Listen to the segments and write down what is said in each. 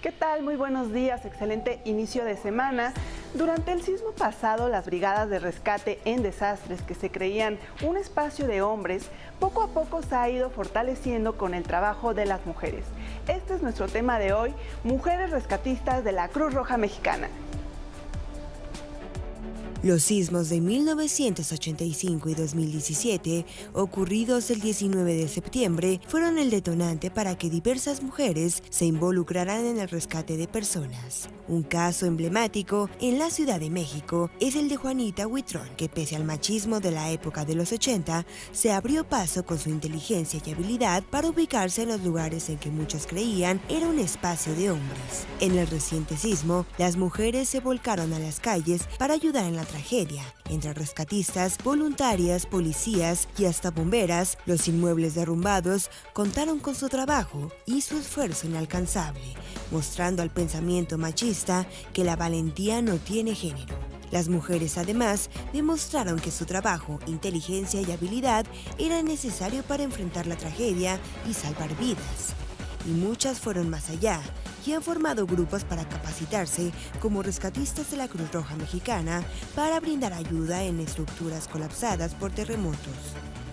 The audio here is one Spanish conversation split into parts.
¿Qué tal? Muy buenos días, excelente inicio de semana. Durante el sismo pasado, las brigadas de rescate en desastres que se creían un espacio de hombres, poco a poco se ha ido fortaleciendo con el trabajo de las mujeres. Este es nuestro tema de hoy, mujeres rescatistas de la Cruz Roja Mexicana. Los sismos de 1985 y 2017, ocurridos el 19 de septiembre, fueron el detonante para que diversas mujeres se involucraran en el rescate de personas. Un caso emblemático en la Ciudad de México es el de Juanita Huitrón, que pese al machismo de la época de los 80, se abrió paso con su inteligencia y habilidad para ubicarse en los lugares en que muchos creían era un espacio de hombres. En el reciente sismo, las mujeres se volcaron a las calles para ayudar en la tragedia. Entre rescatistas, voluntarias, policías y hasta bomberas, los inmuebles derrumbados contaron con su trabajo y su esfuerzo inalcanzable, mostrando al pensamiento machista que la valentía no tiene género. Las mujeres además demostraron que su trabajo, inteligencia y habilidad era necesario para enfrentar la tragedia y salvar vidas. Y muchas fueron más allá y han formado grupos para capacitarse como rescatistas de la Cruz Roja Mexicana para brindar ayuda en estructuras colapsadas por terremotos.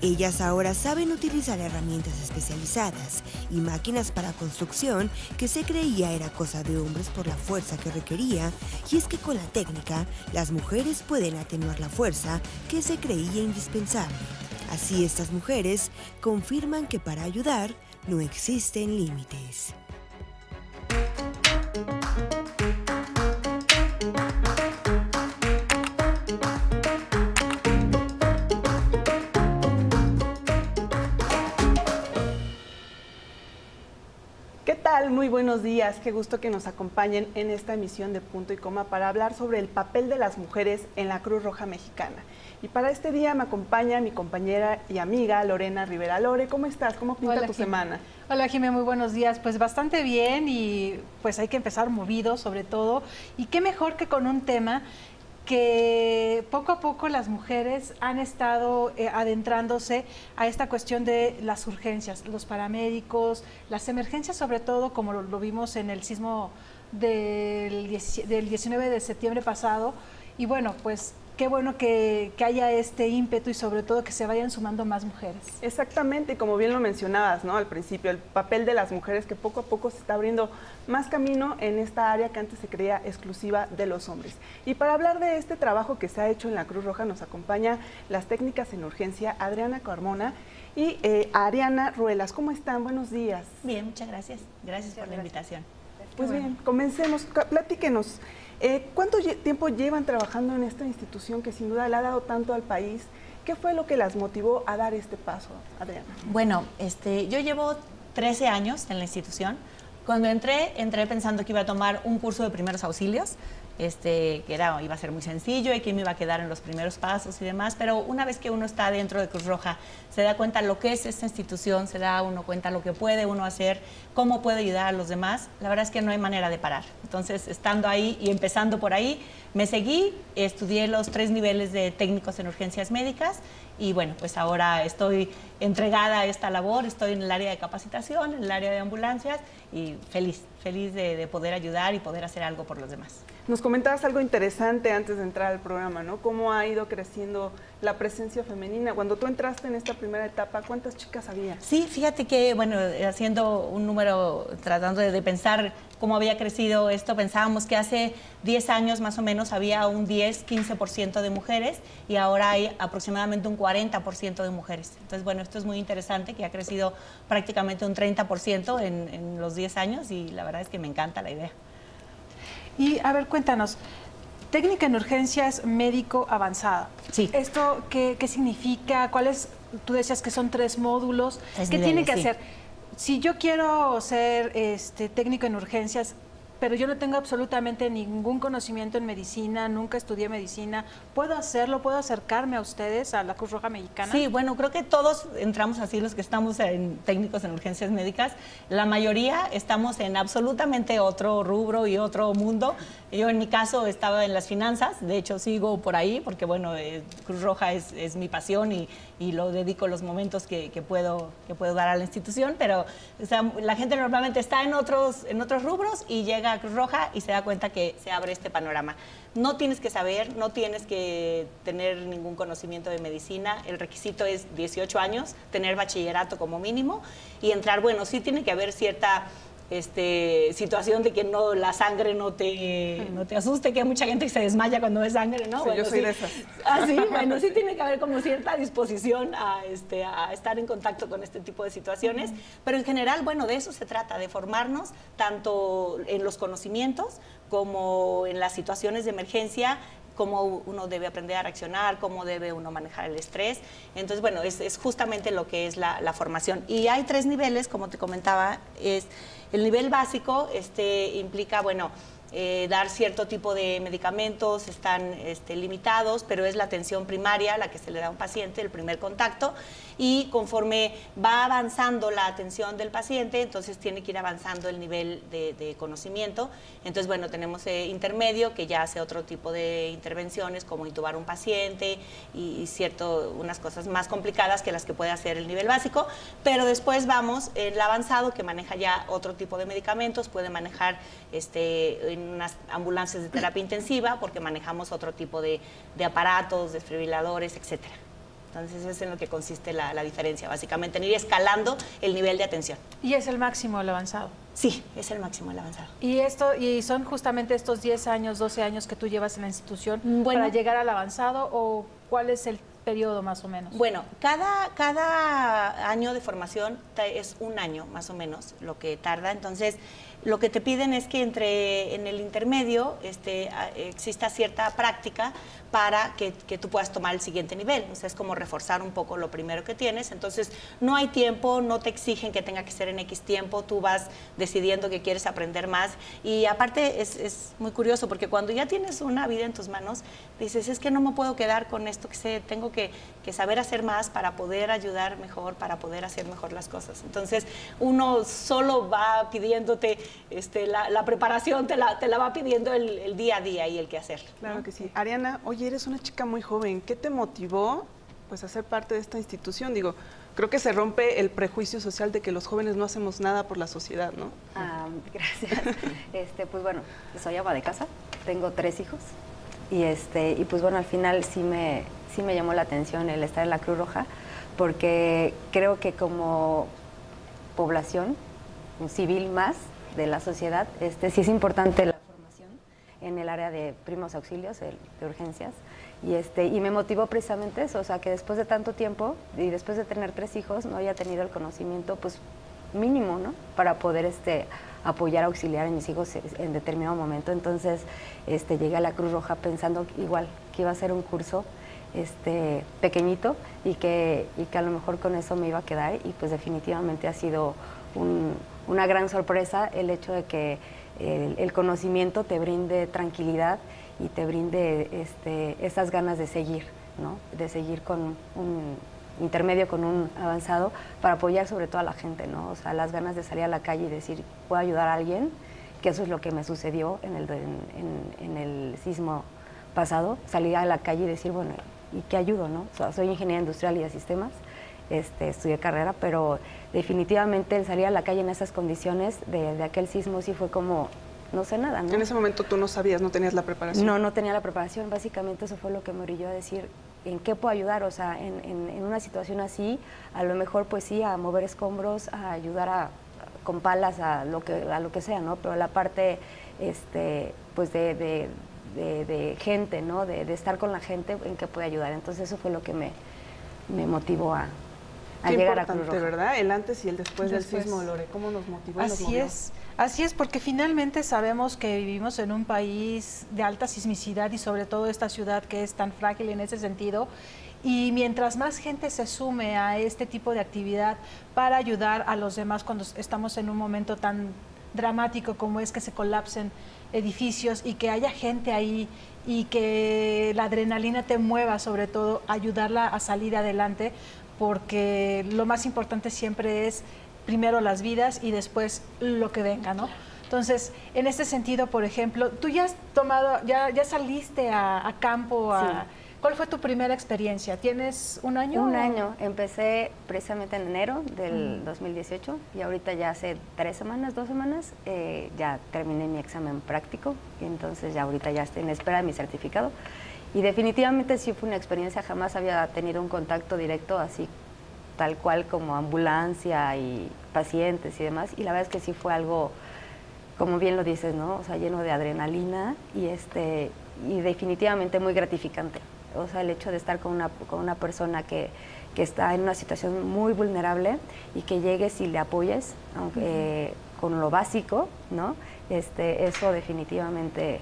Ellas ahora saben utilizar herramientas especializadas y máquinas para construcción que se creía era cosa de hombres por la fuerza que requería, y es que con la técnica las mujeres pueden atenuar la fuerza que se creía indispensable. Así estas mujeres confirman que para ayudar no existen límites. ¿Qué tal? Muy buenos días. Qué gusto que nos acompañen en esta emisión de Punto y Coma para hablar sobre el papel de las mujeres en la Cruz Roja Mexicana. Y para este día me acompaña mi compañera y amiga Lorena Rivera. Lore, ¿cómo estás? ¿Cómo pinta tu semana? Hola, Jimé, muy buenos días. Pues bastante bien y pues hay que empezar movido sobre todo. Y qué mejor que con un tema que poco a poco las mujeres han estado adentrándose a esta cuestión de las urgencias, los paramédicos, las emergencias sobre todo, como lo vimos en el sismo del 19 de septiembre pasado. Y bueno, pues qué bueno que haya este ímpetu y sobre todo que se vayan sumando más mujeres. Exactamente, como bien lo mencionabas, ¿no? Al principio, el papel de las mujeres que poco a poco se está abriendo más camino en esta área que antes se creía exclusiva de los hombres. Y para hablar de este trabajo que se ha hecho en la Cruz Roja nos acompaña las técnicas en urgencia Adriana Carmona y Ariana Ruelas. ¿Cómo están? Buenos días. Bien, muchas gracias. Gracias por la invitación. Pues bien, comencemos. Platíquenos. ¿Cuánto tiempo llevan trabajando en esta institución que sin duda le ha dado tanto al país? ¿Qué fue lo que las motivó a dar este paso, Adriana? Bueno, yo llevo 13 años en la institución. Cuando entré pensando que iba a tomar un curso de primeros auxilios, que iba a ser muy sencillo y que me iba a quedar en los primeros pasos y demás, pero una vez que uno está dentro de Cruz Roja, se da cuenta lo que es esta institución, se da uno cuenta lo que puede uno hacer, cómo puede ayudar a los demás. La verdad es que no hay manera de parar. Entonces, estando ahí y empezando por ahí, me seguí, estudié los 3 niveles de técnicos en urgencias médicas y bueno, pues ahora estoy entregada a esta labor, estoy en el área de capacitación, en el área de ambulancias y feliz de poder ayudar y poder hacer algo por los demás. Nos comentabas algo interesante antes de entrar al programa, ¿no? Cómo ha ido creciendo la presencia femenina. Cuando tú entraste en esta primera etapa, ¿cuántas chicas había? Sí, fíjate que, bueno, haciendo un número, tratando de pensar cómo había crecido esto, pensábamos que hace 10 años más o menos había un 10-15% de mujeres y ahora hay aproximadamente un 40% de mujeres. Entonces, bueno, esto es muy interesante, que ha crecido prácticamente un 30% en los 10 años y la verdad es que me encanta la idea. Y a ver, cuéntanos, técnica en urgencias médico avanzada. Sí. ¿Esto qué significa? ¿Cuáles? Tú decías que son 3 módulos. ¿Qué tiene que hacer? Si yo quiero ser técnico en urgencias, pero yo no tengo absolutamente ningún conocimiento en medicina, nunca estudié medicina. ¿Puedo hacerlo? ¿Puedo acercarme a ustedes, a la Cruz Roja Mexicana? Sí, bueno, creo que todos entramos así, los que estamos en técnicos en urgencias médicas. La mayoría estamos en absolutamente otro rubro y otro mundo. Yo en mi caso estaba en las finanzas, de hecho sigo por ahí, porque bueno, Cruz Roja es mi pasión y lo dedico los momentos que puedo dar a la institución, pero o sea, la gente normalmente está en otros rubros y llega a Cruz Roja y se da cuenta que se abre este panorama. No tienes que saber, no tienes que tener ningún conocimiento de medicina, el requisito es 18 años, tener bachillerato como mínimo y entrar, bueno, sí tiene que haber cierta situación de que la sangre no te asuste, que hay mucha gente que se desmaya cuando ve sangre, ¿no? Sí, bueno, yo soy de esas. Así, bueno, sí tiene que haber como cierta disposición a estar en contacto con este tipo de situaciones, pero en general, bueno, de eso se trata, de formarnos tanto en los conocimientos como en las situaciones de emergencia, cómo uno debe aprender a reaccionar, cómo debe uno manejar el estrés. Entonces, bueno, es justamente lo que es la formación. Y hay 3 niveles, como te comentaba, es el nivel básico, implica, bueno, dar cierto tipo de medicamentos, están limitados, pero es la atención primaria la que se le da a un paciente, el primer contacto, y conforme va avanzando la atención del paciente, entonces tiene que ir avanzando el nivel de conocimiento. Entonces, bueno, tenemos intermedio, que ya hace otro tipo de intervenciones, como intubar un paciente y unas cosas más complicadas que las que puede hacer el nivel básico, pero después vamos el avanzado, que maneja ya otro tipo de medicamentos, puede manejar en unas ambulancias de terapia intensiva, porque manejamos otro tipo de aparatos, desfibriladores, etcétera. Entonces, eso es en lo que consiste la diferencia, básicamente, en ir escalando el nivel de atención. ¿Y es el máximo el avanzado? Sí, es el máximo el avanzado. ¿Y son justamente estos 10 años, 12 años que tú llevas en la institución para llegar al avanzado, o cuál es el periodo más o menos? Bueno, cada año de formación es un año más o menos lo que tarda, entonces lo que te piden es que en el intermedio exista cierta práctica para que tú puedas tomar el siguiente nivel. O sea, es como reforzar un poco lo primero que tienes. Entonces, no hay tiempo, no te exigen que tenga que ser en X tiempo, tú vas decidiendo que quieres aprender más. Y aparte es muy curioso, porque cuando ya tienes una vida en tus manos, dices, es que no me puedo quedar con esto que sé, tengo que saber hacer más para poder ayudar mejor, para poder hacer mejor las cosas. Entonces, uno solo va pidiéndote la preparación, te la va pidiendo el día a día y el qué hacer. Claro, ¿no? que sí. Ariana, oye, eres una chica muy joven. ¿Qué te motivó pues, a ser parte de esta institución? Digo, creo que se rompe el prejuicio social de que los jóvenes no hacemos nada por la sociedad, ¿no? Gracias. Pues bueno, soy ama de casa, tengo 3 hijos y pues bueno, al final sí me llamó la atención el estar en la Cruz Roja, porque creo que como población civil más de la sociedad, sí es importante la formación en el área de primeros auxilios, de urgencias, y me motivó precisamente eso, o sea, que después de tanto tiempo y después de tener 3 hijos no haya tenido el conocimiento, pues, mínimo, ¿no?, para poder apoyar, auxiliar a mis hijos en determinado momento. Entonces, llegué a la Cruz Roja pensando igual que iba a ser un curso pequeñito y que a lo mejor con eso me iba a quedar, y pues definitivamente ha sido una gran sorpresa el hecho de que el conocimiento te brinde tranquilidad y te brinde esas ganas de seguir, ¿no?, de seguir con un intermedio, con un avanzado, para apoyar sobre todo a la gente, ¿no? O sea, las ganas de salir a la calle y decir, puedo ayudar a alguien, que eso es lo que me sucedió en el sismo pasado, salir a la calle y decir, bueno, ¿y qué ayudo, no? O sea, soy ingeniera industrial y de sistemas, estudié carrera, pero definitivamente el salir a la calle en esas condiciones de aquel sismo sí fue como, no sé nada, ¿no? En ese momento tú no sabías, no tenías la preparación. No tenía la preparación, básicamente eso fue lo que me orilló a decir, ¿en qué puedo ayudar? O sea, en una situación así, a lo mejor pues sí, a mover escombros, a ayudar con palas a lo que sea, ¿no? Pero la parte, pues de gente, ¿no? De estar con la gente, ¿en qué puede ayudar? Entonces eso fue lo que me motivó a llegar a Cruz Roja. ¿Verdad? El antes y el después del sismo, Lore, ¿cómo nos motivó? Así es, porque finalmente sabemos que vivimos en un país de alta sismicidad y sobre todo esta ciudad que es tan frágil en ese sentido. Y mientras más gente se sume a este tipo de actividad para ayudar a los demás cuando estamos en un momento tan dramático como es que se colapsen edificios y que haya gente ahí y que la adrenalina te mueva, sobre todo, ayudarla a salir adelante, porque lo más importante siempre es primero las vidas y después lo que venga, ¿no? Entonces, en este sentido, por ejemplo, tú ya has tomado, ya saliste a campo, Sí. ¿Cuál fue tu primera experiencia? ¿Tienes un año? Un año. Empecé precisamente en enero del 2018 y ahorita ya hace 2 semanas, ya terminé mi examen práctico y entonces ya ahorita ya estoy en espera de mi certificado. Y definitivamente sí fue una experiencia, jamás había tenido un contacto directo así, tal cual como ambulancia y pacientes y demás. Y la verdad es que sí fue algo, como bien lo dices, ¿no? O sea, lleno de adrenalina y definitivamente muy gratificante. O sea, el hecho de estar con una persona que está en una situación muy vulnerable y que llegues y le apoyes, aunque con lo básico, ¿no? Eso definitivamente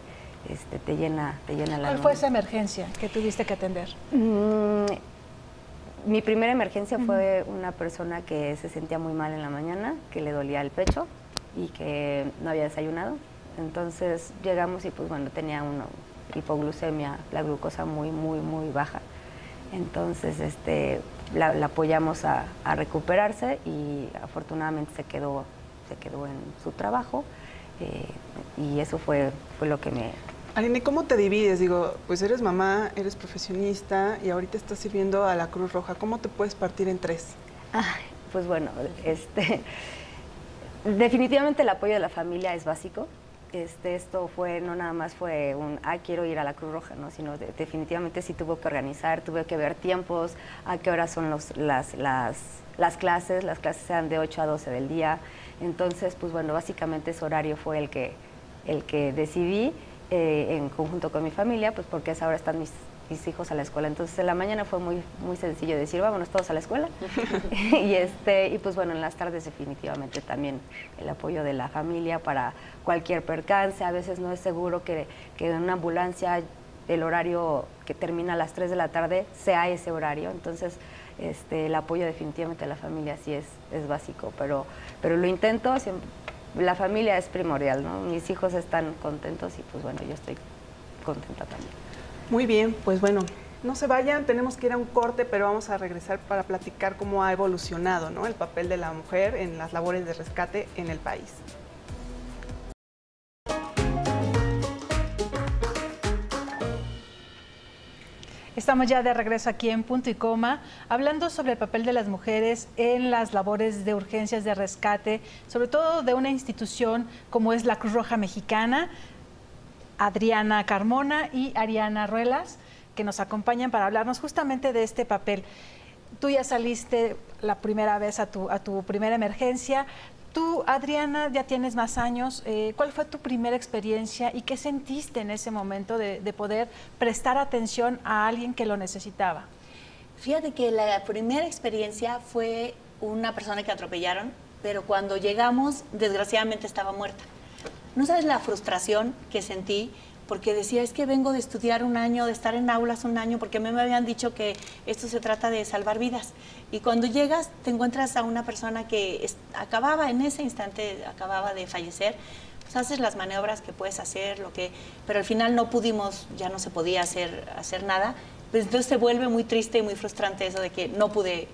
te llena el alma. ¿Cuál fue esa emergencia que tuviste que atender? Mi primera emergencia fue una persona que se sentía muy mal en la mañana, que le dolía el pecho y que no había desayunado. Entonces llegamos y pues bueno, tenía una hipoglucemia, la glucosa muy baja. Entonces la apoyamos a recuperarse y afortunadamente se quedó en su trabajo y eso fue lo que me... Aline, ¿cómo te divides? Digo, pues eres mamá, eres profesionista y ahorita estás sirviendo a la Cruz Roja. ¿Cómo te puedes partir en 3? Pues bueno, definitivamente el apoyo de la familia es básico. Esto no nada más fue quiero ir a la Cruz Roja, ¿no? Sino definitivamente sí tuve que organizar, tuve que ver tiempos, a qué horas son las clases eran de 8 a 12 del día. Entonces, pues bueno, básicamente ese horario fue el que decidí en conjunto con mi familia, pues porque a esa hora están mis hijos a la escuela. Entonces en la mañana fue muy sencillo decir, vámonos todos a la escuela. y pues bueno, en las tardes definitivamente también el apoyo de la familia para cualquier percance. A veces no es seguro que en una ambulancia el horario que termina a las 3 de la tarde sea ese horario. Entonces el apoyo definitivamente de la familia sí es básico, pero lo intento, siempre, la familia es primordial, ¿no? Mis hijos están contentos y pues bueno, yo estoy contenta también. Muy bien, pues bueno, no se vayan, tenemos que ir a un corte, pero vamos a regresar para platicar cómo ha evolucionado, ¿no?, el papel de la mujer en las labores de rescate en el país. Estamos ya de regreso aquí en Punto y Coma, hablando sobre el papel de las mujeres en las labores de urgencias de rescate, sobre todo de una institución como es la Cruz Roja Mexicana. Adriana Carmona y Ariana Ruelas, que nos acompañan para hablarnos justamente de este papel. Tú ya saliste la primera vez a tu primera emergencia. Tú, Adriana, ya tienes más años. ¿Cuál fue tu primera experiencia y qué sentiste en ese momento de poder prestar atención a alguien que lo necesitaba? Fíjate que la primera experiencia fue una persona que atropellaron, pero cuando llegamos, desgraciadamente estaba muerta. No sabes la frustración que sentí, porque decía, es que vengo de estudiar un año, de estar en aulas un año, porque a mí me habían dicho que esto se trata de salvar vidas. Y cuando llegas, te encuentras a una persona que en ese instante, acababa de fallecer. Pues haces las maniobras que puedes hacer, pero al final no pudimos, ya no se podía hacer nada. Pues entonces se vuelve muy triste y muy frustrante eso de que no pude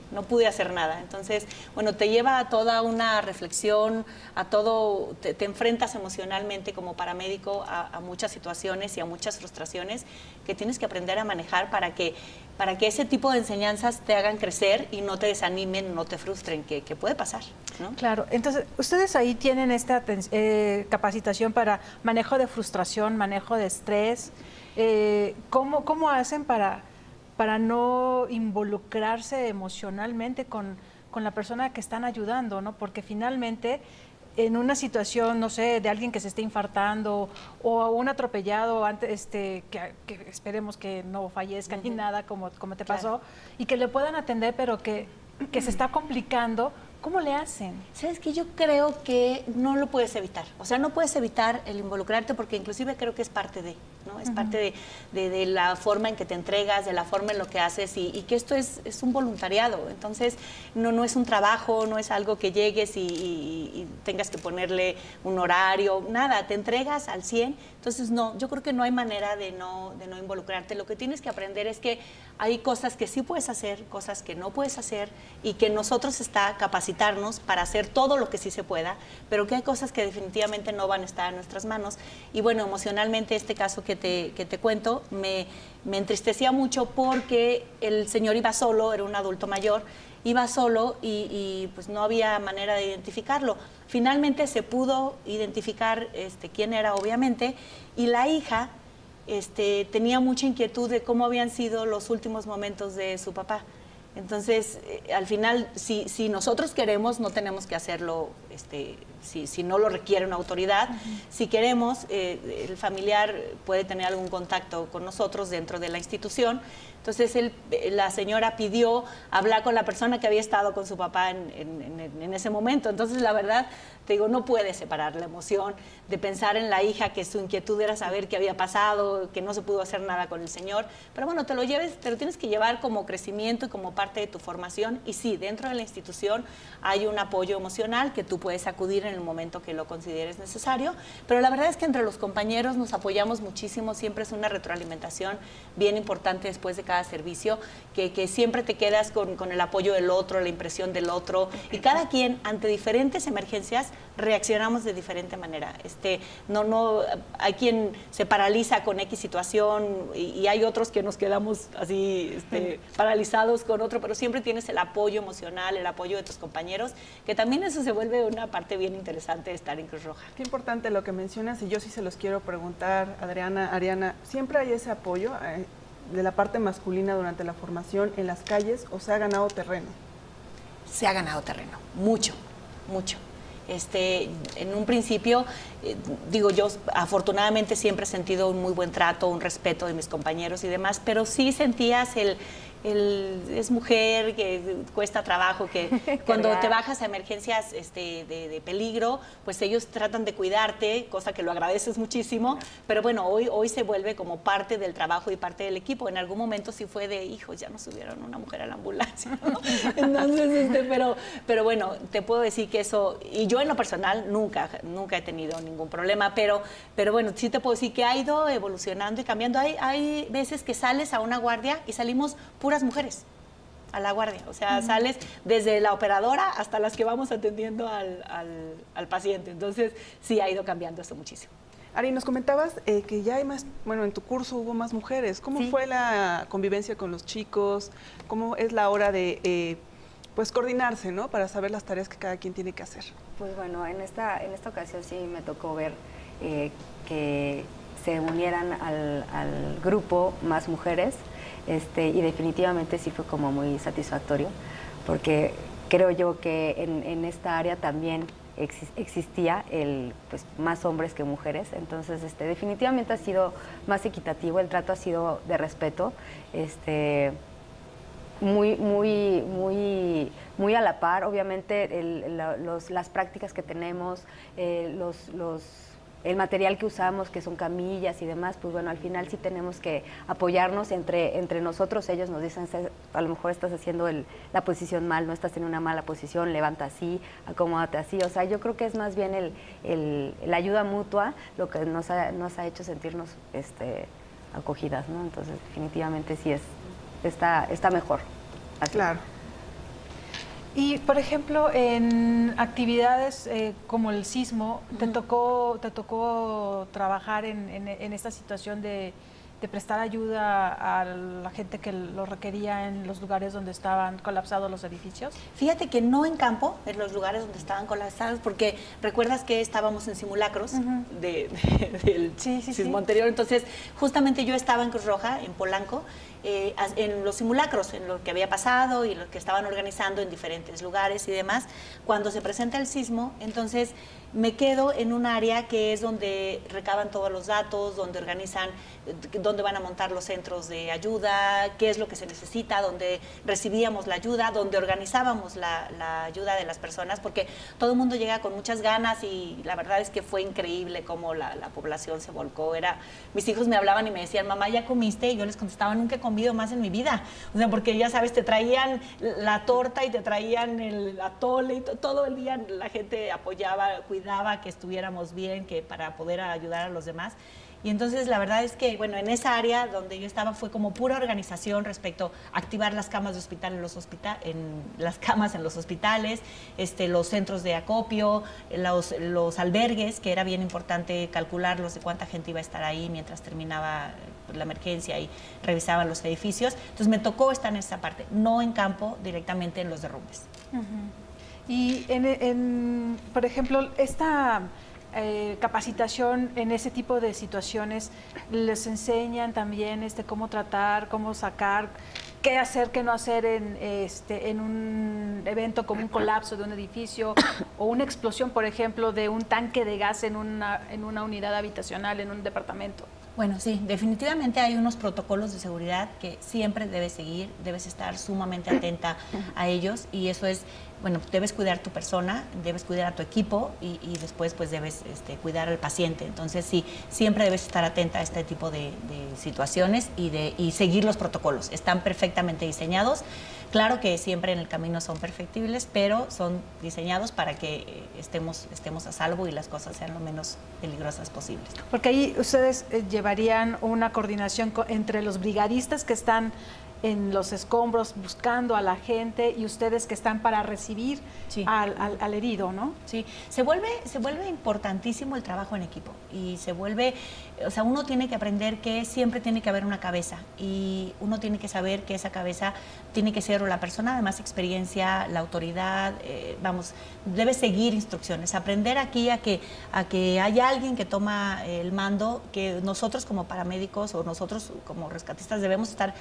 hacer nada. Entonces, bueno, te lleva a toda una reflexión, te enfrentas emocionalmente como paramédico a muchas situaciones y a muchas frustraciones que tienes que aprender a manejar para que ese tipo de enseñanzas te hagan crecer y no te desanimen, no te frustren, que puede pasar, ¿no? Claro, entonces ustedes ahí tienen esta capacitación para manejo de frustración, manejo de estrés. ¿Cómo hacen para no involucrarse emocionalmente con la persona que están ayudando, ¿no? Porque finalmente en una situación, no sé, de alguien que se esté infartando o un atropellado antes, que esperemos que no fallezca ni nada como te pasó, y que le puedan atender, pero que se está complicando, ¿Cómo le hacen? Sabes que yo creo que no lo puedes evitar. O sea, no puedes evitar el involucrarte porque inclusive creo que es parte de, ¿no? Es parte de la forma en que te entregas, de la forma en lo que haces y que esto es un voluntariado. Entonces, no es un trabajo, no es algo que llegues y tengas que ponerle un horario, nada, te entregas al 100. Entonces, no, yo creo que no hay manera de no involucrarte. Lo que tienes que aprender es que hay cosas que sí puedes hacer, cosas que no puedes hacer y que nosotros está capacitarnos para hacer todo lo que sí se pueda, pero que hay cosas que definitivamente no van a estar en nuestras manos. Y bueno, emocionalmente este caso que te cuento me entristecía mucho porque el señor iba solo, era un adulto mayor, iba solo y pues no había manera de identificarlo. Finalmente se pudo identificar quién era, obviamente, y la hija tenía mucha inquietud de cómo habían sido los últimos momentos de su papá. Entonces, al final, si nosotros queremos, no tenemos que hacerlo, si no lo requiere una autoridad. Si queremos, el familiar puede tener algún contacto con nosotros dentro de la institución. Entonces, la señora pidió hablar con la persona que había estado con su papá en ese momento. Entonces, la verdad, te digo, no puedes separar la emoción de pensar en la hija, que su inquietud era saber qué había pasado, que no se pudo hacer nada con el señor. Pero bueno, te lo tienes que llevar como crecimiento y como parte de tu formación. Y sí, dentro de la institución hay un apoyo emocional que tú puedes acudir en el momento que lo consideres necesario. Pero la verdad es que entre los compañeros nos apoyamos muchísimo. Siempre es una retroalimentación bien importante después de cada servicio, que siempre te quedas con el apoyo del otro, la impresión del otro. Y cada quien, ante diferentes emergencias, reaccionamos de diferente manera. Hay quien se paraliza con X situación y hay otros que nos quedamos así paralizados con otro, pero siempre tienes el apoyo emocional, el apoyo de tus compañeros, que también eso se vuelve una parte bien interesante de estar en Cruz Roja. Qué importante lo que mencionas, y yo sí se los quiero preguntar, Adriana, Ariana, ¿siempre hay ese apoyo de la parte masculina durante la formación en las calles o se ha ganado terreno? Se ha ganado terreno, mucho, mucho. En un principio, yo afortunadamente siempre he sentido un muy buen trato, un respeto de mis compañeros y demás, pero sí sentías es mujer, que cuesta trabajo, que cuando te bajas a emergencias de peligro, pues ellos tratan de cuidarte, cosa que lo agradeces muchísimo, pero bueno, hoy se vuelve como parte del trabajo y parte del equipo. En algún momento sí fue de, hijos, ya nos subieron una mujer a la ambulancia, ¿no? Entonces, pero bueno, te puedo decir que eso, y yo en lo personal nunca he tenido ningún problema, pero bueno, sí te puedo decir que ha ido evolucionando y cambiando. Hay veces que sales a una guardia y salimos puras mujeres a la guardia, o sea, sales desde la operadora hasta las que vamos atendiendo al paciente. Entonces, sí ha ido cambiando esto muchísimo. Ari, nos comentabas que ya hay más, bueno, en tu curso hubo más mujeres. ¿Cómo fue la convivencia con los chicos? ¿Cómo es la hora de pues coordinarse, ¿no? Para saber las tareas que cada quien tiene que hacer. Pues bueno, en esta ocasión sí me tocó ver que se unieran al grupo más mujeres. Y definitivamente sí fue como muy satisfactorio, porque creo yo que en esta área también existía pues, más hombres que mujeres. Entonces definitivamente ha sido más equitativo, el trato ha sido de respeto, muy a la par. Obviamente las prácticas que tenemos, el material que usamos, que son camillas y demás, pues bueno, al final sí tenemos que apoyarnos entre nosotros. Ellos nos dicen, a lo mejor estás haciendo la posición mal, no estás en una mala posición, levanta así, acomódate así. O sea, yo creo que es más bien la ayuda mutua lo que nos ha hecho sentirnos acogidas, ¿no? Entonces, definitivamente sí está mejor. Así. Claro. Y, por ejemplo, en actividades como el sismo, ¿te tocó trabajar en esta situación de prestar ayuda a la gente que lo requería en los lugares donde estaban colapsados los edificios? Fíjate que no en campo, en los lugares donde estaban colapsados, porque recuerdas que estábamos en simulacros del sismo anterior. Entonces, justamente yo estaba en Cruz Roja, en Polanco, en los simulacros, en lo que había pasado y lo que estaban organizando en diferentes lugares y demás. Cuando se presenta el sismo, entonces me quedo en un área que es donde recaban todos los datos, donde organizan, dónde van a montar los centros de ayuda, qué es lo que se necesita, donde recibíamos la ayuda, donde organizábamos la ayuda de las personas, porque todo el mundo llega con muchas ganas y la verdad es que fue increíble cómo la población se volcó. Mis hijos me hablaban y me decían, mamá, ¿ya comiste? Y yo les contestaba, nunca he comido más en mi vida. O sea, porque ya sabes, te traían la torta y te traían el atole y todo el día la gente apoyaba, cuidaba que estuviéramos bien, que para poder ayudar a los demás. Y entonces la verdad es que, bueno, en esa área donde yo estaba fue como pura organización respecto a activar las camas de hospital en las camas en los hospitales, los centros de acopio, los albergues, que era bien importante calcularlos de cuánta gente iba a estar ahí mientras terminaba la emergencia y revisaban los edificios. Entonces me tocó estar en esa parte, no en campo, directamente en los derrumbes. Y por ejemplo, esta capacitación en ese tipo de situaciones, les enseñan también cómo tratar, cómo sacar, qué hacer, qué no hacer en un evento como un colapso de un edificio o una explosión, por ejemplo, de un tanque de gas en una unidad habitacional, en un departamento. Bueno, sí, definitivamente hay unos protocolos de seguridad que siempre debes seguir, debes estar sumamente atenta a ellos y eso es, bueno, debes cuidar tu persona, debes cuidar a tu equipo y después pues debes cuidar al paciente. Entonces sí, siempre debes estar atenta a este tipo de situaciones y seguir los protocolos. Están perfectamente diseñados. Claro que siempre en el camino son perfectibles, pero son diseñados para que estemos a salvo y las cosas sean lo menos peligrosas posibles. Porque ahí ustedes llevarían una coordinación entre los brigadistas que están en los escombros buscando a la gente y ustedes que están para recibir al herido, ¿no? Sí, se vuelve importantísimo el trabajo en equipo y se vuelve, o sea, uno tiene que aprender que siempre tiene que haber una cabeza y uno tiene que saber que esa cabeza tiene que ser o la persona de más experiencia, la autoridad, debe seguir instrucciones, aprender aquí a que haya alguien que toma el mando, que nosotros como paramédicos o nosotros como rescatistas debemos estar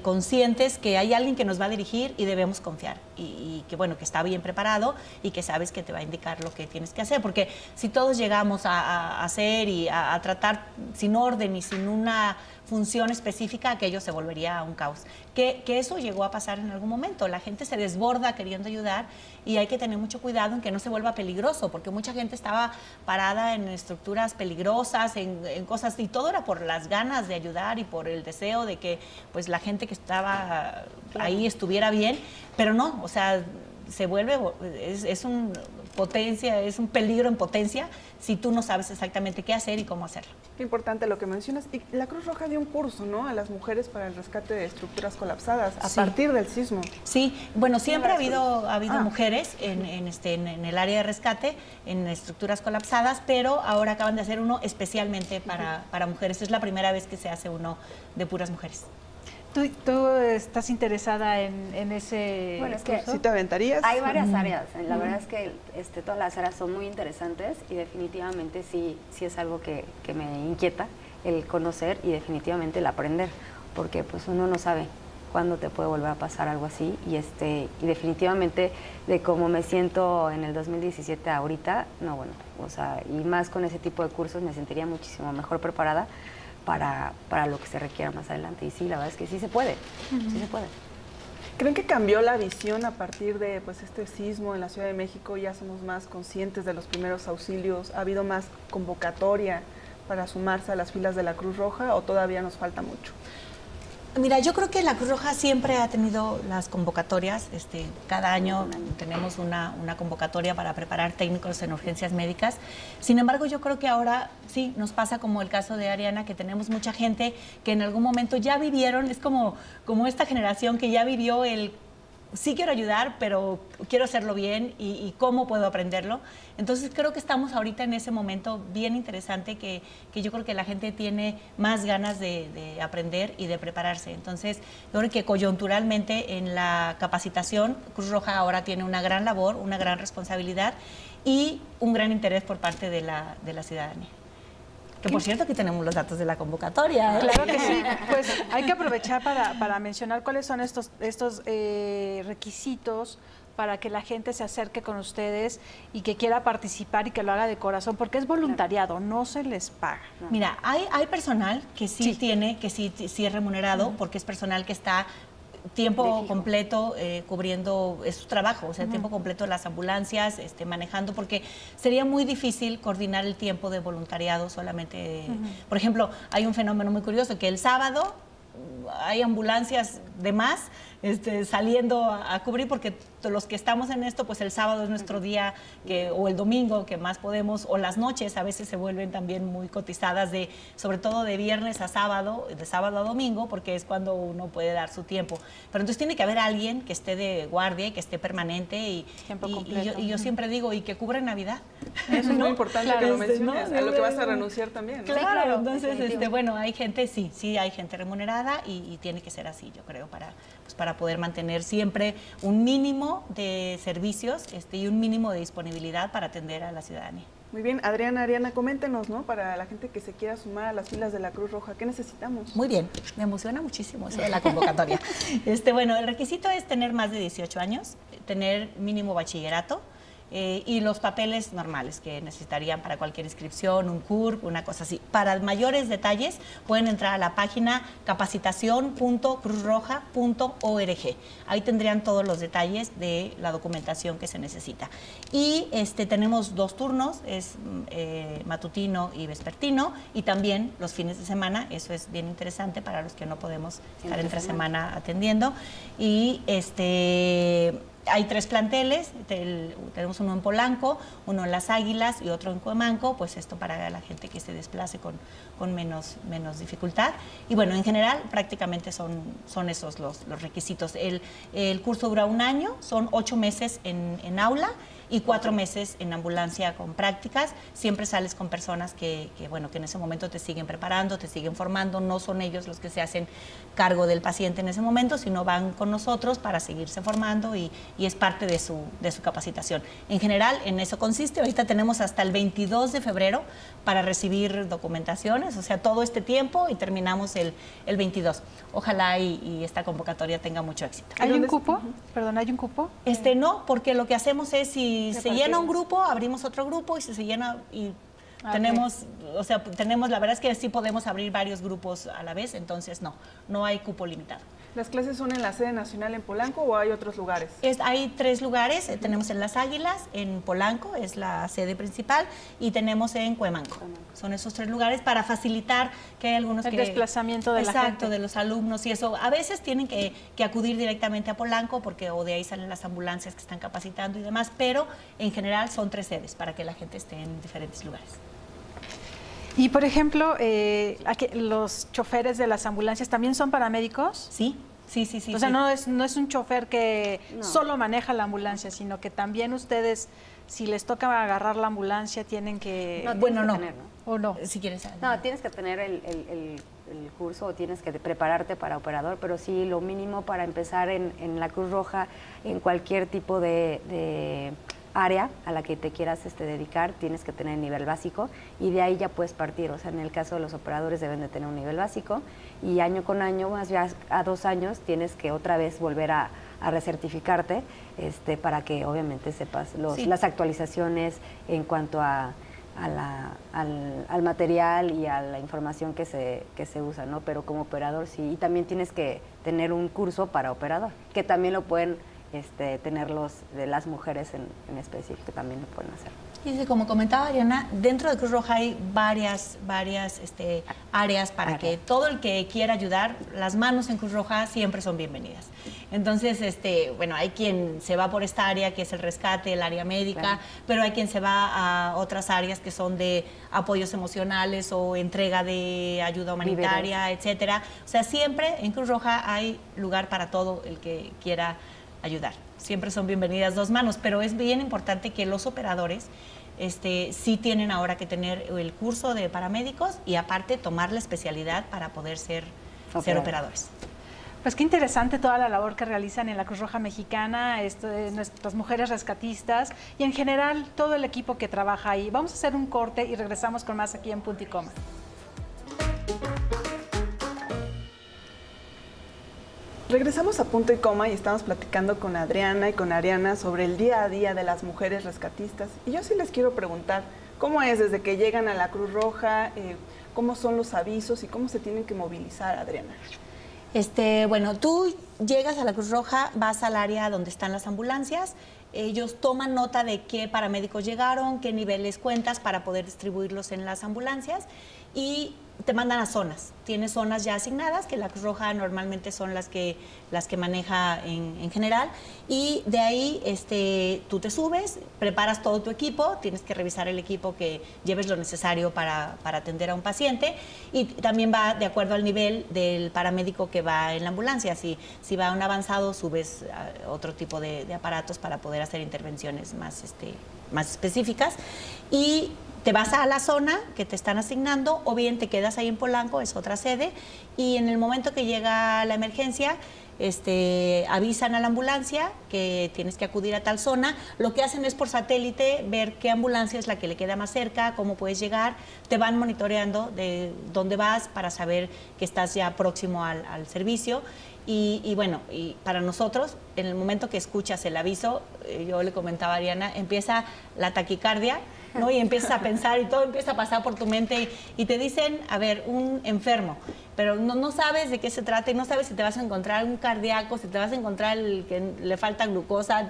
conscientes que hay alguien que nos va a dirigir y debemos confiar y que bueno, que está bien preparado y que sabes que te va a indicar lo que tienes que hacer, porque si todos llegamos a hacer y a tratar sin orden y sin una función específica, aquello se volvería un caos. Que eso llegó a pasar en algún momento. La gente se desborda queriendo ayudar y hay que tener mucho cuidado en que no se vuelva peligroso, porque mucha gente estaba parada en estructuras peligrosas, en cosas, y todo era por las ganas de ayudar y por el deseo de que pues la gente que estaba ahí estuviera bien, pero no, o sea, se vuelve, es un peligro en potencia si tú no sabes exactamente qué hacer y cómo hacerlo. Qué importante lo que mencionas. Y la Cruz Roja dio un curso, ¿no?, a las mujeres para el rescate de estructuras colapsadas a partir del sismo. Sí, bueno, siempre ha habido mujeres en el área de rescate, en estructuras colapsadas, pero ahora acaban de hacer uno especialmente para mujeres. Es la primera vez que se hace uno de puras mujeres. ¿Tú estás interesada en ese Bueno, es que curso? ¿Sí te aventarías? Hay varias áreas. La verdad es que todas las áreas son muy interesantes y definitivamente sí es algo que me inquieta el conocer y definitivamente el aprender, porque pues uno no sabe cuándo te puede volver a pasar algo así y definitivamente de cómo me siento en el 2017 ahorita, no, bueno, o sea, y más con ese tipo de cursos me sentiría muchísimo mejor preparada para lo que se requiera más adelante. Y sí, la verdad es que sí se puede, sí se puede. ¿Creen que cambió la visión a partir de este sismo en la Ciudad de México? Ya somos más conscientes de los primeros auxilios, ¿ha habido más convocatoria para sumarse a las filas de la Cruz Roja o todavía nos falta mucho? Mira, yo creo que la Cruz Roja siempre ha tenido las convocatorias. Cada año tenemos una convocatoria para preparar técnicos en urgencias médicas. Sin embargo, yo creo que ahora sí nos pasa como el caso de Ariana, que tenemos mucha gente que en algún momento ya vivieron, es como esta generación que ya vivió sí quiero ayudar, pero quiero hacerlo bien y cómo puedo aprenderlo. Entonces creo que estamos ahorita en ese momento bien interesante que yo creo que la gente tiene más ganas de aprender y de prepararse. Entonces yo creo que coyunturalmente en la capacitación Cruz Roja ahora tiene una gran labor, una gran responsabilidad y un gran interés por parte de la ciudadanía. Que por cierto, aquí tenemos los datos de la convocatoria. Claro que sí. Pues hay que aprovechar para mencionar cuáles son estos requisitos para que la gente se acerque con ustedes y que quiera participar y que lo haga de corazón? Porque es voluntariado, no se les paga. Mira, hay personal que sí tiene, que sí es remunerado, porque es personal que está tiempo completo cubriendo, es su trabajo, o sea, tiempo completo las ambulancias, manejando, porque sería muy difícil coordinar el tiempo de voluntariado solamente. Por ejemplo, hay un fenómeno muy curioso, que el sábado hay ambulancias de más saliendo a cubrir, porque los que estamos en esto, pues el sábado es nuestro día, o el domingo que más podemos, o las noches a veces se vuelven también muy cotizadas, sobre todo de viernes a sábado, de sábado a domingo, porque es cuando uno puede dar su tiempo. Pero entonces tiene que haber alguien que esté de guardia y que esté permanente, y yo siempre digo, y que cubra Navidad. Eso es muy importante que lo menciones, a lo que vas a renunciar también, ¿no? Claro, entonces, bueno, hay gente, sí hay gente remunerada, y tiene que ser así, yo creo, para poder mantener siempre un mínimo de servicios y un mínimo de disponibilidad para atender a la ciudadanía. Muy bien, Adriana, Ariana, coméntenos, ¿no? Para la gente que se quiera sumar a las filas de la Cruz Roja, ¿qué necesitamos? Muy bien, me emociona muchísimo eso de la convocatoria. Bueno, el requisito es tener más de 18 años, tener mínimo bachillerato, y los papeles normales que necesitarían para cualquier inscripción, un CURP, una cosa así. Para mayores detalles pueden entrar a la página capacitación.cruzroja.org. Ahí tendrían todos los detalles de la documentación que se necesita. Y tenemos 2 turnos, es matutino y vespertino, y también los fines de semana. Eso es bien interesante para los que no podemos estar entre semana atendiendo. Y hay 3 planteles, tenemos uno en Polanco, uno en Las Águilas y otro en Cuemanco, pues esto para la gente que se desplace con menos dificultad. Y bueno, en general prácticamente son esos los requisitos. El curso dura 1 año, son 8 meses en aula y 4 meses en ambulancia con prácticas. Siempre sales con personas que en ese momento te siguen preparando, te siguen formando. No son ellos los que se hacen cargo del paciente en ese momento, sino van con nosotros para seguirse formando, y es parte de su capacitación. En general, en eso consiste. Ahorita tenemos hasta el 22 de febrero para recibir documentaciones, o sea, todo este tiempo, y terminamos el 22. Ojalá y esta convocatoria tenga mucho éxito. ¿Hay un cupo? Perdón, ¿hay un cupo? No, porque lo que hacemos es, si se llena un grupo, abrimos otro grupo, y si se llena tenemos, la verdad es que sí podemos abrir varios grupos a la vez, entonces no hay cupo limitado. ¿Las clases son en la sede nacional en Polanco o hay otros lugares? Hay 3 lugares, tenemos en Las Águilas, en Polanco, es la sede principal, y tenemos en Cuemanco. Son esos 3 lugares para facilitar que hay algunos el desplazamiento de la gente. Exacto, de los alumnos y eso. A veces tienen que acudir directamente a Polanco, o de ahí salen las ambulancias que están capacitando y demás, pero en general son 3 sedes para que la gente esté en diferentes lugares. Y, por ejemplo, ¿los choferes de las ambulancias también son paramédicos? Sí. O sea, no es un chofer que solo maneja la ambulancia, sino que también ustedes, si les toca agarrar la ambulancia, tienen que... ¿O no? Si quieres. No, tienes que tener el curso, o tienes que prepararte para operador, pero sí, lo mínimo para empezar en la Cruz Roja, en cualquier tipo de área a la que te quieras dedicar, tienes que tener nivel básico, y de ahí ya puedes partir. O sea, en el caso de los operadores deben de tener un nivel básico, y año con año, más bien a 2 años, tienes que otra vez volver a recertificarte, para que obviamente sepas las actualizaciones en cuanto al material y a la información que se usa, ¿no? Pero como operador sí, y también tienes que tener un curso para operador, que también lo pueden tener de las mujeres en específico, también lo pueden hacer. Y como comentaba Ariana, dentro de Cruz Roja hay varias áreas para que todo el que quiera ayudar, las manos en Cruz Roja siempre son bienvenidas. Entonces, hay quien se va por esta área que es el rescate, el área médica, pero hay quien se va a otras áreas que son de apoyos emocionales o entrega de ayuda humanitaria, etcétera. O sea, siempre en Cruz Roja hay lugar para todo el que quiera ayudar. Siempre son bienvenidas 2 manos, pero es bien importante que los operadores sí tienen ahora que tener el curso de paramédicos, y aparte tomar la especialidad para poder ser operadores. Pues qué interesante toda la labor que realizan en la Cruz Roja Mexicana, nuestras mujeres rescatistas y en general todo el equipo que trabaja ahí. Vamos a hacer un corte y regresamos con más aquí en Punto y Coma. Regresamos a Punto y Coma y estamos platicando con Adriana y con Ariana sobre el día a día de las mujeres rescatistas. Y yo sí les quiero preguntar, ¿cómo es desde que llegan a la Cruz Roja? ¿Cómo son los avisos y cómo se tienen que movilizar, Adriana? Bueno, tú llegas a la Cruz Roja, vas al área donde están las ambulancias, ellos toman nota de qué paramédicos llegaron, qué niveles cuentas para poder distribuirlos en las ambulancias y te mandan a zonas. Tienes zonas ya asignadas, que la Cruz Roja normalmente son las que maneja en general, y de ahí tú te subes, preparas todo tu equipo, tienes que revisar el equipo, que lleves lo necesario para atender a un paciente, y también va de acuerdo al nivel del paramédico que va en la ambulancia. Si va a un avanzado, subes a otro tipo de aparatos para poder hacer intervenciones más específicas, y te vas a la zona que te están asignando, o bien te quedas ahí en Polanco, es otra sede, y en el momento que llega la emergencia, avisan a la ambulancia que tienes que acudir a tal zona. Lo que hacen es por satélite ver qué ambulancia es la que le queda más cerca, cómo puedes llegar, te van monitoreando de dónde vas para saber que estás ya próximo al servicio. Y bueno, y para nosotros, en el momento que escuchas el aviso, yo le comentaba a Ariana, empieza la taquicardia, ¿no? Y empiezas a pensar y todo empieza a pasar por tu mente y te dicen, a ver, un enfermo, pero no sabes de qué se trata y no sabes si te vas a encontrar un cardíaco, si te vas a encontrar el que le falta glucosa,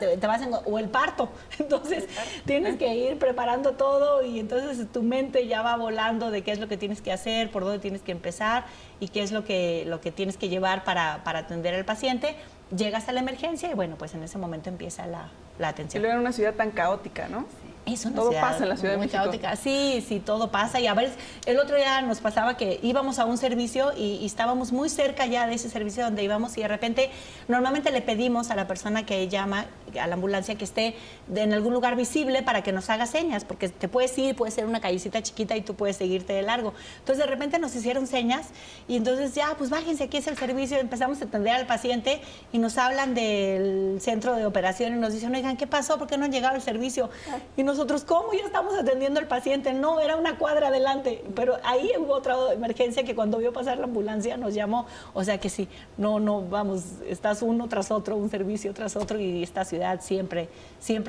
o el parto. Entonces tienes que ir preparando todo y entonces tu mente ya va volando de qué es lo que tienes que hacer, por dónde tienes que empezar y qué es lo que tienes que llevar para atender al paciente. Llegas a la emergencia y bueno, pues en ese momento empieza la atención. Y luego en una ciudad tan caótica, ¿no? Es una todo ciudad pasa en la Ciudad de muy México. Caótica. Sí, todo pasa. Y a ver, el otro día nos pasaba que íbamos a un servicio y estábamos muy cerca ya de ese servicio donde íbamos y de repente, normalmente le pedimos a la persona que llama, a la ambulancia, que esté en algún lugar visible para que nos haga señas, porque te puedes ir, puede ser una callecita chiquita y tú puedes seguirte de largo. Entonces de repente nos hicieron señas y entonces ya, pues bájense, aquí es el servicio, empezamos a atender al paciente y nos hablan del centro de operación y nos dicen, oigan, ¿qué pasó? ¿Por qué no han llegado al servicio? Y nosotros, ¿cómo? Ya estamos atendiendo al paciente. No, era una cuadra adelante. Pero ahí hubo otra emergencia que cuando vio pasar la ambulancia nos llamó. O sea que sí, no, vamos, estás uno tras otro, un servicio tras otro y esta ciudad siempre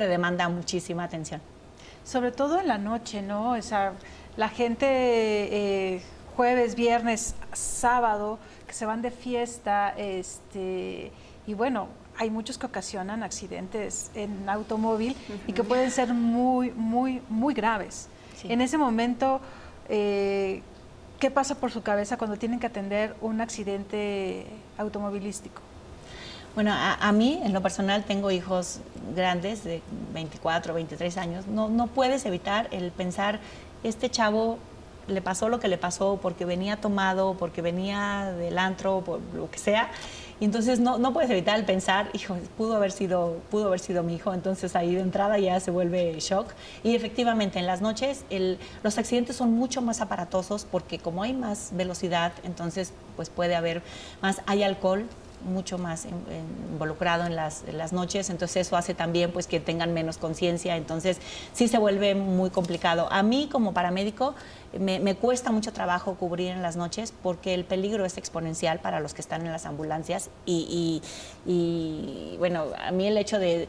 demanda muchísima atención. Sobre todo en la noche, ¿no? O sea, la gente jueves, viernes, sábado, que se van de fiesta, y bueno, hay muchos que ocasionan accidentes en automóvil y que pueden ser muy graves. Sí. En ese momento, ¿qué pasa por su cabeza cuando tienen que atender un accidente automovilístico? Bueno, a mí, en lo personal, tengo hijos grandes de 24, 23 años. No puedes evitar el pensar, este chavo le pasó lo que le pasó porque venía tomado, porque venía del antro, por lo que sea. Y entonces no puedes evitar el pensar, hijo, pudo haber sido mi hijo. Entonces ahí de entrada ya se vuelve shock. Y efectivamente en las noches los accidentes son mucho más aparatosos porque como hay más velocidad, entonces pues puede haber más, hay alcohol mucho más involucrado en las noches, entonces eso hace también pues que tengan menos conciencia, entonces sí se vuelve muy complicado. A mí como paramédico me cuesta mucho trabajo cubrir en las noches porque el peligro es exponencial para los que están en las ambulancias y bueno, a mí el hecho de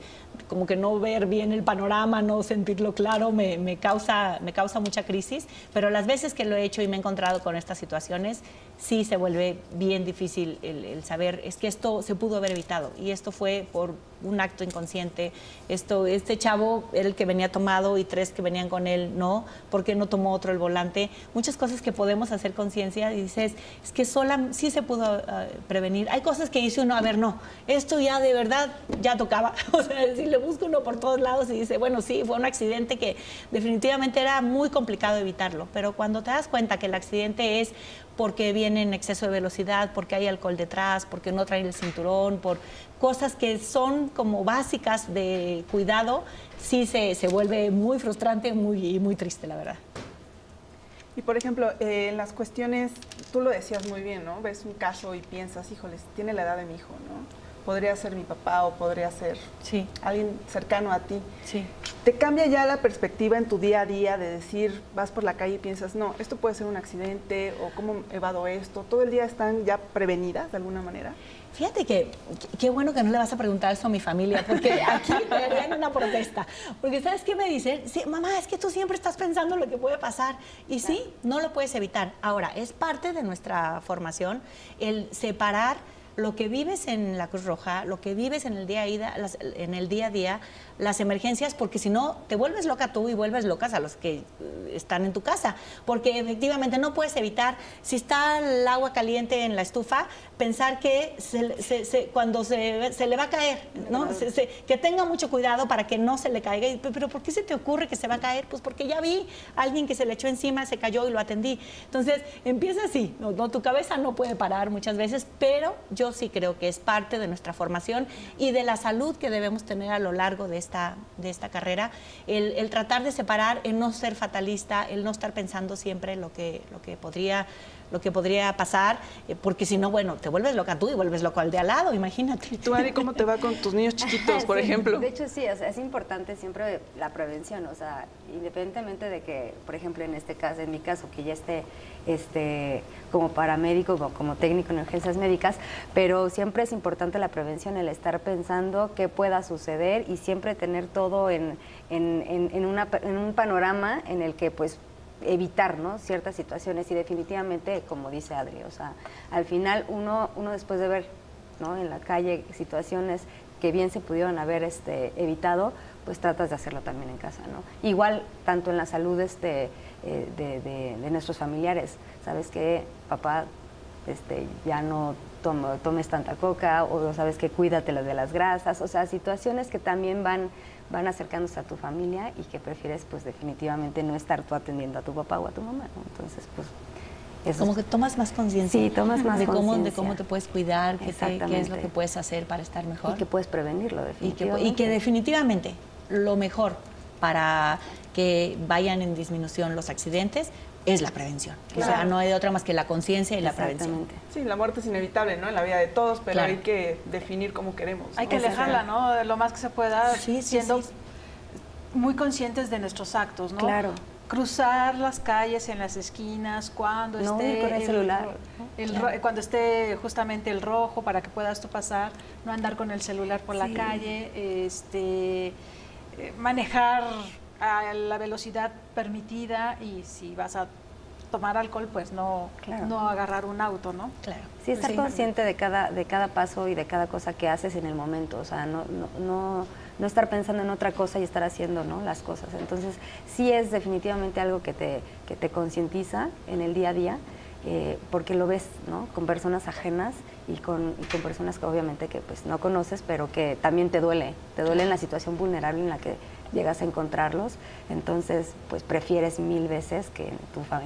como que no ver bien el panorama, no sentirlo claro, me causa mucha crisis, pero las veces que lo he hecho y me he encontrado con estas situaciones, sí se vuelve bien difícil el saber, es que esto se pudo haber evitado y esto fue por un acto inconsciente, este chavo era el que venía tomado y 3 que venían con él no, ¿por qué no tomó otro el volante? Muchas cosas que podemos hacer conciencia y dices, es que sí se pudo prevenir. Hay cosas que dice uno, a ver, no, esto ya de verdad ya tocaba, o sea, si le busca uno por todos lados y dice, bueno, sí, fue un accidente que definitivamente era muy complicado evitarlo, pero cuando te das cuenta que el accidente es porque viene en exceso de velocidad, porque hay alcohol detrás, porque no traen el cinturón, por cosas que son como básicas de cuidado, sí se vuelve muy frustrante y muy triste, la verdad. Y por ejemplo, en las cuestiones, tú lo decías muy bien, ¿no? Ves un caso y piensas, híjoles, tiene la edad de mi hijo, ¿no? podría ser mi papá o podría ser alguien cercano a ti. Sí. ¿Te cambia ya la perspectiva en tu día a día de decir, vas por la calle y piensas, no, esto puede ser un accidente o cómo evado esto? ¿Todo el día están ya prevenidas de alguna manera? Fíjate que qué bueno que no le vas a preguntar eso a mi familia, porque aquí me harían una protesta. Porque ¿sabes qué me dicen? Sí, mamá, es que tú siempre estás pensando lo que puede pasar. Y sí, no lo puedes evitar. Ahora, es parte de nuestra formación el separar lo que vives en la Cruz Roja, lo que vives en el día a día, las emergencias, porque si no, te vuelves loca tú y vuelves locas a los que están en tu casa. Porque efectivamente no puedes evitar, si está el agua caliente en la estufa, pensar que cuando se le va a caer, ¿no? Que tenga mucho cuidado para que no se le caiga. ¿Pero por qué se te ocurre que se va a caer? Pues porque ya vi a alguien que se le echó encima, se cayó y lo atendí. Entonces, empieza así, ¿no? Tu cabeza no puede parar muchas veces, pero yo sí creo que es parte de nuestra formación y de la salud que debemos tener a lo largo de esta carrera, el tratar de separar, el no ser fatalista, el no estar pensando siempre lo que podría pasar, porque si no, bueno, te vuelves loca tú y vuelves loco al de al lado, imagínate. ¿Y tú, Ari, cómo te va con tus niños chiquitos, por ejemplo? De hecho, sí, o sea, es importante siempre la prevención, o sea, independientemente de que, por ejemplo, en mi caso, que ya esté como paramédico o como técnico en urgencias médicas, pero siempre es importante la prevención, el estar pensando qué pueda suceder y siempre tener todo en un panorama en el que, pues, evitar, ¿no?, ciertas situaciones. Y definitivamente, como dice Adri, o sea, al final uno después de ver, ¿no?, en la calle situaciones que bien se pudieron haber evitado, pues tratas de hacerlo también en casa, ¿no? Igual, tanto en la salud de nuestros familiares, ¿sabes qué, papá? Ya no tomes tanta coca, o sabes que cuídate de las grasas, o sea, situaciones que también van acercándose a tu familia y que prefieres, pues, definitivamente no estar tú atendiendo a tu papá o a tu mamá, ¿no? Entonces, pues, eso como que tomas más conciencia. Sí, tomas más conciencia. De cómo te puedes cuidar, qué es lo que puedes hacer para estar mejor. Y que puedes prevenirlo, definitivamente. Y que definitivamente lo mejor para que vayan en disminución los accidentes es la prevención. Claro. O sea, no hay de otra más que la conciencia y la prevención. Sí, la muerte es inevitable, ¿no?, en la vida de todos, pero hay que definir cómo queremos, ¿no? Hay que alejarla, ¿no?, lo más que se pueda, siendo muy conscientes de nuestros actos, ¿no? Claro. Cruzar las calles en las esquinas cuando esté con el celular. Cuando esté justamente el rojo para que puedas tú pasar, no andar con el celular por la calle, manejar a la velocidad permitida, y si vas a tomar alcohol, pues no agarrar un auto, ¿no? Claro. Sí, estar consciente de cada paso y de cada cosa que haces en el momento, o sea, no estar pensando en otra cosa y estar haciendo, ¿no?, las cosas. Entonces, sí es definitivamente algo que te concientiza en el día a día, porque lo ves, ¿no?, con personas ajenas y con personas que obviamente que, pues, no conoces, pero que también te duele en la situación vulnerable en la que llegas a encontrarlos. Entonces, pues, prefieres 1000 veces que en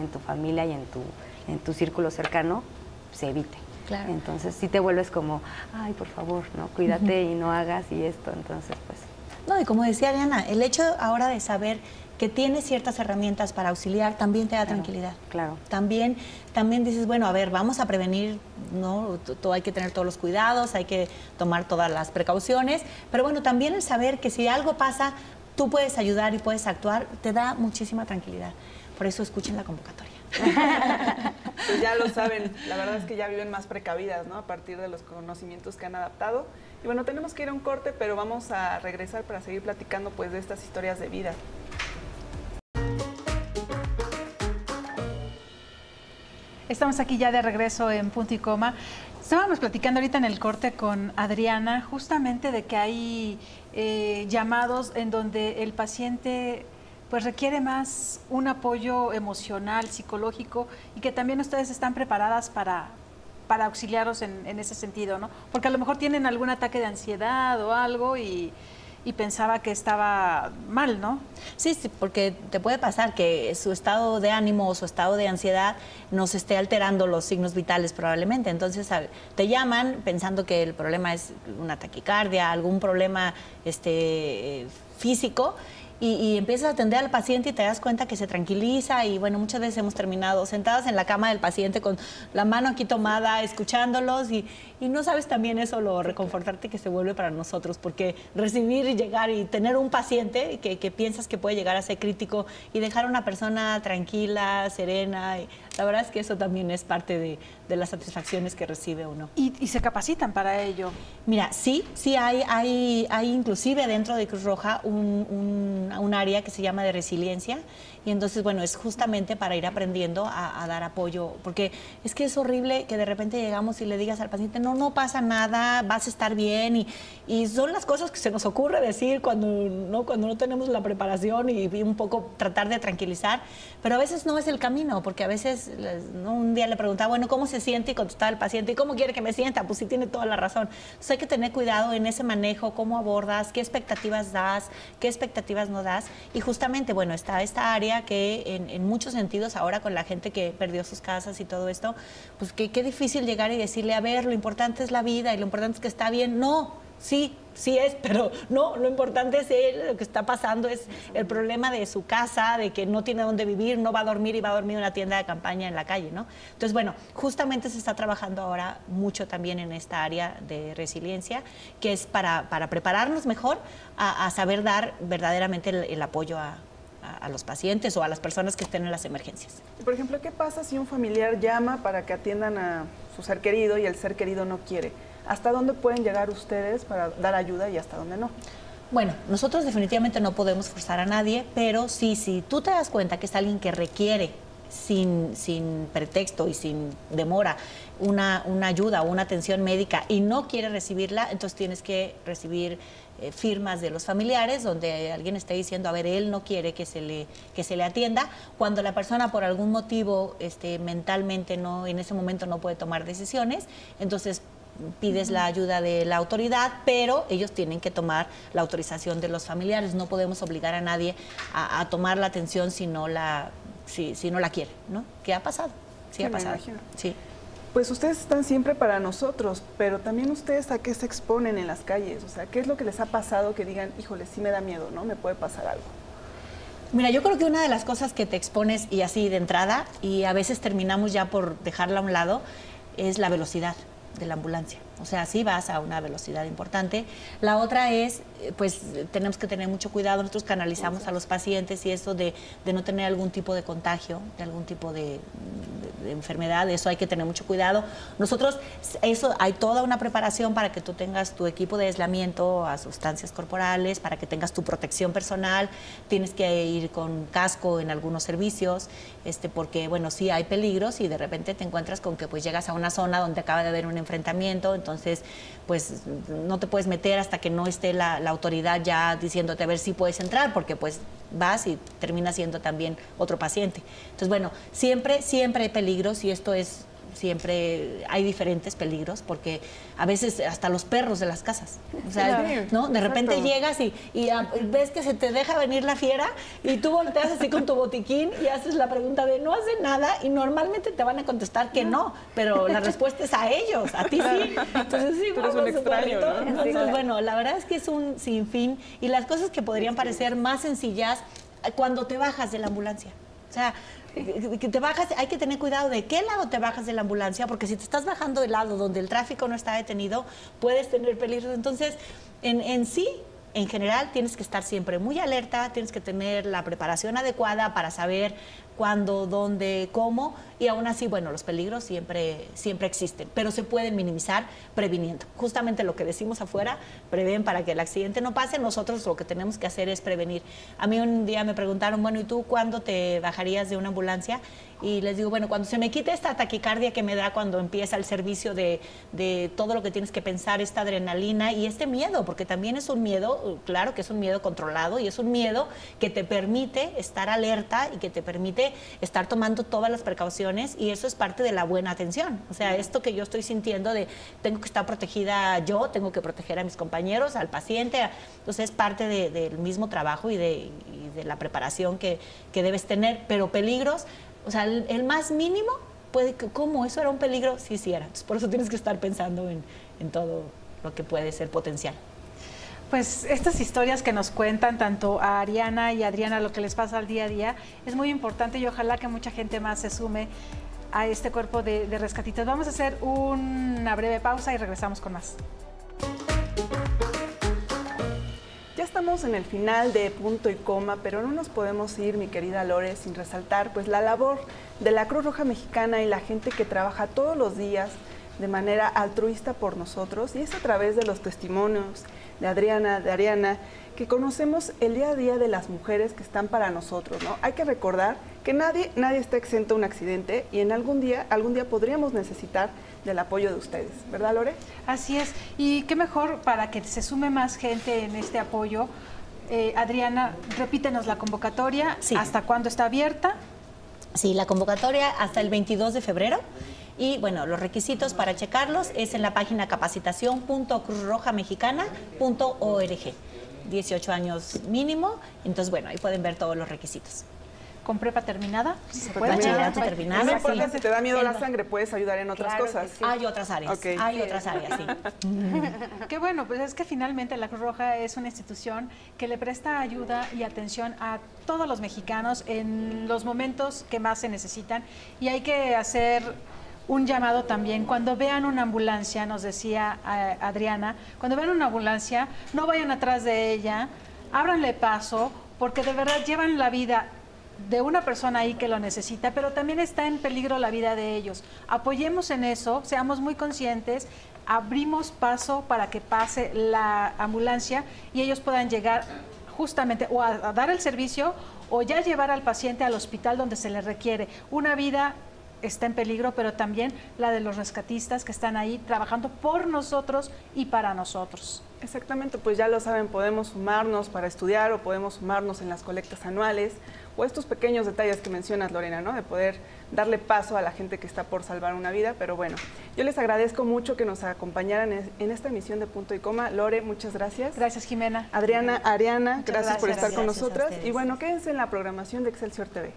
tu familia y en tu círculo cercano se evite. Claro. Entonces, sí te vuelves como, ay, por favor, ¿no?, cuídate y no hagas y esto. Entonces, pues... No, y como decía Diana, el hecho ahora de saber que tienes ciertas herramientas para auxiliar también te da tranquilidad. Claro. También dices, bueno, a ver, vamos a prevenir, ¿no? Hay que tener todos los cuidados, hay que tomar todas las precauciones, pero bueno, también el saber que si algo pasa, tú puedes ayudar y puedes actuar, te da muchísima tranquilidad. Por eso escuchen la convocatoria. Pues ya lo saben, la verdad es que ya viven más precavidas, ¿no?, a partir de los conocimientos que han adaptado. Y bueno, tenemos que ir a un corte, pero vamos a regresar para seguir platicando, pues, de estas historias de vida. Estamos aquí ya de regreso en Punto y Coma. Estábamos platicando ahorita en el corte con Adriana justamente de que hay llamados en donde el paciente, pues, requiere más un apoyo emocional, psicológico, y que también ustedes están preparadas para auxiliarlos en ese sentido, ¿no? Porque a lo mejor tienen algún ataque de ansiedad o algo y pensaba que estaba mal, ¿no? Sí, porque te puede pasar que su estado de ánimo o su estado de ansiedad nos esté alterando los signos vitales probablemente. Entonces te llaman pensando que el problema es una taquicardia, algún problema físico, y empiezas a atender al paciente y te das cuenta que se tranquiliza y bueno, muchas veces hemos terminado sentadas en la cama del paciente con la mano aquí tomada, escuchándolos y no sabes también eso, lo reconfortante que se vuelve para nosotros, porque recibir y llegar y tener un paciente que piensas que puede llegar a ser crítico y dejar a una persona tranquila, serena, y la verdad es que eso también es parte de las satisfacciones que recibe uno. ¿Y se capacitan para ello? Mira, sí hay inclusive dentro de Cruz Roja un área que se llama de resiliencia y entonces, bueno, es justamente para ir aprendiendo a dar apoyo, porque es que es horrible que de repente llegamos y le digas al paciente, no pasa nada, vas a estar bien y son las cosas que se nos ocurre decir cuando no tenemos la preparación y un poco tratar de tranquilizar, pero a veces no es el camino, porque a veces un día le preguntaba, bueno, ¿cómo se siente? Y contestaba el paciente, ¿y cómo quiere que me sienta? Pues sí, tiene toda la razón. Entonces hay que tener cuidado en ese manejo, cómo abordas, qué expectativas das, qué expectativas no das. Y justamente, bueno, está esta área que en muchos sentidos ahora con la gente que perdió sus casas y todo esto, pues qué difícil llegar y decirle, a ver, lo importante es la vida y lo importante es que está bien. No, sí es, pero no, lo importante es él, lo que está pasando es el problema de su casa, de que no tiene dónde vivir, no va a dormir y va a dormir en una tienda de campaña en la calle, ¿no? Entonces, bueno, justamente se está trabajando ahora mucho también en esta área de resiliencia, que es para prepararnos mejor a saber dar verdaderamente el apoyo a los pacientes o a las personas que estén en las emergencias. Por ejemplo, ¿qué pasa si un familiar llama para que atiendan a su ser querido y el ser querido no quiere? ¿Hasta dónde pueden llegar ustedes para dar ayuda y hasta dónde no? Bueno, nosotros definitivamente no podemos forzar a nadie, pero sí, si tú te das cuenta que es alguien que requiere sin pretexto y sin demora una ayuda o una atención médica y no quiere recibirla, entonces tienes que recibir firmas de los familiares donde alguien esté diciendo, a ver, él no quiere que se le atienda. Cuando la persona por algún motivo mentalmente en ese momento no puede tomar decisiones, entonces pides la ayuda de la autoridad, pero ellos tienen que tomar la autorización de los familiares. No podemos obligar a nadie a tomar la atención si no la quiere, ¿no? ¿Qué ha pasado? Sí, ha pasado. Sí. Pues ustedes están siempre para nosotros, pero también ustedes a qué se exponen en las calles, o sea, ¿qué es lo que les ha pasado que digan, híjole, sí me da miedo, ¿no? Me puede pasar algo. Mira, yo creo que una de las cosas que te expones y así de entrada, y a veces terminamos ya por dejarla a un lado, es la velocidad de la ambulancia. O sea, sí vas a una velocidad importante. La otra es, pues tenemos que tener mucho cuidado. Nosotros canalizamos a los pacientes y eso de no tener algún tipo de contagio, de algún tipo de enfermedad, eso hay que tener mucho cuidado. Nosotros, eso hay toda una preparación para que tú tengas tu equipo de aislamiento a sustancias corporales, para que tengas tu protección personal. Tienes que ir con casco en algunos servicios, porque, bueno, sí hay peligros y de repente te encuentras con que pues llegas a una zona donde acaba de haber un enfrentamiento. Entonces, pues no te puedes meter hasta que no esté la autoridad ya diciéndote a ver si puedes entrar, porque pues vas y terminas siendo también otro paciente. Entonces, bueno, siempre hay peligros y esto es, siempre hay diferentes peligros, porque a veces hasta los perros de las casas, o sea, claro, ¿no? De repente llegas y ves que se te deja venir la fiera y tú volteas así con tu botiquín y haces la pregunta de no hace nada y normalmente te van a contestar que no, pero la respuesta es a ellos, a ti sí. Entonces sí, tú eres un extraño, ¿no? Entonces, bueno, la verdad es que es un sinfín y las cosas que podrían parecer más sencillas cuando te bajas de la ambulancia. O sea, que te bajas, hay que tener cuidado de qué lado te bajas de la ambulancia, porque si te estás bajando del lado donde el tráfico no está detenido, puedes tener peligro. Entonces, en general, tienes que estar siempre muy alerta, tienes que tener la preparación adecuada para saber cuándo, dónde, cómo, y aún así, bueno, los peligros siempre existen, pero se pueden minimizar previniendo. Justamente lo que decimos afuera, prevén para que el accidente no pase, nosotros lo que tenemos que hacer es prevenir. A mí un día me preguntaron, bueno, ¿y tú cuándo te bajarías de una ambulancia? Y les digo, bueno, cuando se me quite esta taquicardia que me da cuando empieza el servicio de todo lo que tienes que pensar, esta adrenalina y este miedo, porque también es un miedo, claro que es un miedo controlado y es un miedo que te permite estar alerta y que te permite estar tomando todas las precauciones, y eso es parte de la buena atención. O sea, esto que yo estoy sintiendo de tengo que estar protegida yo, tengo que proteger a mis compañeros, al paciente, entonces es parte del mismo trabajo y de la preparación que debes tener, pero peligros, o sea, el más mínimo puede, ¿cómo? ¿Eso era un peligro? Sí, sí era. Entonces, por eso tienes que estar pensando en todo lo que puede ser potencial. Pues estas historias que nos cuentan tanto a Ariana y a Adriana, lo que les pasa al día a día, es muy importante y ojalá que mucha gente más se sume a este cuerpo de rescatitas. Vamos a hacer una breve pausa y regresamos con más. Ya estamos en el final de Punto y Coma, pero no nos podemos ir, mi querida Lore, sin resaltar pues la labor de la Cruz Roja Mexicana y la gente que trabaja todos los días de manera altruista por nosotros, y es a través de los testimonios de Adriana, de Ariana, que conocemos el día a día de las mujeres que están para nosotros, ¿no? Hay que recordar que nadie está exento a un accidente y en algún día podríamos necesitar del apoyo de ustedes, ¿verdad, Lore? Así es, y qué mejor para que se sume más gente en este apoyo. Adriana, repítenos la convocatoria, Sí. ¿Hasta cuándo está abierta? Sí, la convocatoria hasta el 22 de febrero. Y bueno, los requisitos para checarlos es en la página capacitación.cruzrojamexicana.org. 18 años mínimo, entonces bueno, ahí pueden ver todos los requisitos. ¿Con prepa terminada? Sí, Bachillerato terminado. No importa Sí. si te da miedo la sangre, puedes ayudar en otras Claro que cosas. sí. Hay otras áreas, Ok. hay otras áreas, sí. Qué bueno, pues es que finalmente la Cruz Roja es una institución que le presta ayuda y atención a todos los mexicanos en los momentos que más se necesitan, y hay que hacer un llamado también. Cuando vean una ambulancia, nos decía Adriana, cuando vean una ambulancia, no vayan atrás de ella, ábranle paso, porque de verdad llevan la vida de una persona ahí que lo necesita, pero también está en peligro la vida de ellos. Apoyemos en eso, seamos muy conscientes, abrimos paso para que pase la ambulancia y ellos puedan llegar justamente o a dar el servicio o ya llevar al paciente al hospital donde se le requiere. Una vida está en peligro, pero también la de los rescatistas que están ahí trabajando por nosotros y para nosotros. Exactamente, pues ya lo saben, podemos sumarnos para estudiar o podemos sumarnos en las colectas anuales o estos pequeños detalles que mencionas, Lorena, ¿no? De poder darle paso a la gente que está por salvar una vida. Pero bueno, yo les agradezco mucho que nos acompañaran en esta emisión de Punto y Coma. Lore, muchas gracias. Gracias, Jimena. Adriana, Ariana, gracias por gracias. estar con Gracias a nosotras. ustedes. Y bueno, quédense en la programación de Excelsior TV.